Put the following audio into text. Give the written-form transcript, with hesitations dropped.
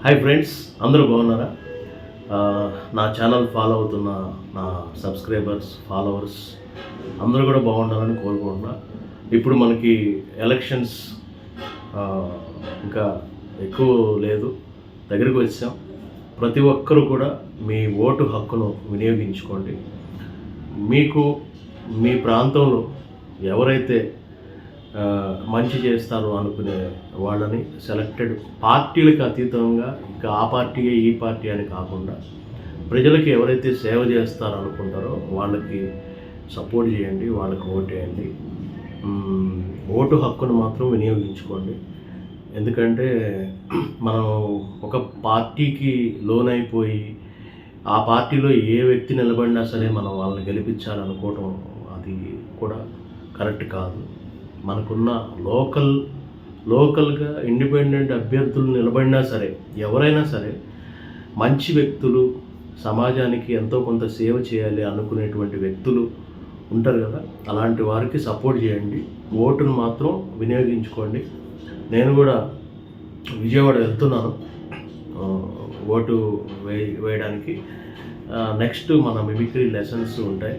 Hi friends, అందరూ బాగున్నారా? నా ఛానల్ ఫాలో అవుతున్న నా సబ్స్క్రైబర్స్, ఫాలోవర్స్ అందరూ కూడా బాగుండాలని కోరుకుంటున్నా. ఇప్పుడు మనకి ఎలక్షన్స్ ఇంకా ఎక్కువ లేదు, దగ్గరికి వచ్చాం. ప్రతి ఒక్కరూ కూడా మీ ఓటు హక్కును వినియోగించుకోండి. మీకు మీ ప్రాంతంలో ఎవరైతే మంచి చేస్తారు అనుకునే వాళ్ళని సెలెక్టెడ్, పార్టీలకు అతీతంగా ఇంకా ఆ పార్టీయే ఈ పార్టీ అని కాకుండా ప్రజలకి ఎవరైతే సేవ చేస్తారు అనుకుంటారో వాళ్ళకి సపోర్ట్ చేయండి, వాళ్ళకి ఓటేయండి. ఓటు హక్కును మాత్రం వినియోగించుకోండి. ఎందుకంటే మనం ఒక పార్టీకి లోనైపోయి ఆ పార్టీలో ఏ వ్యక్తి నిలబడినా సరే మనం వాళ్ళని గెలిపించాలనుకోవటం అది కూడా కరెక్ట్ కాదు. మనకున్న లోకల్గా ఇండిపెండెంట్ అభ్యర్థులు నిలబడినా సరే, ఎవరైనా సరే మంచి వ్యక్తులు, సమాజానికి ఎంతో కొంత సేవ చేయాలి అనుకునేటువంటి వ్యక్తులు ఉంటారు కదా, అలాంటి వారికి సపోర్ట్ చేయండి. ఓటును మాత్రం వినియోగించుకోండి. నేను కూడా విజయవాడ వెళ్తున్నాను ఓటు వేయడానికి. నెక్స్ట్ మన మిమిక్రీ లెసన్స్ ఉంటాయి.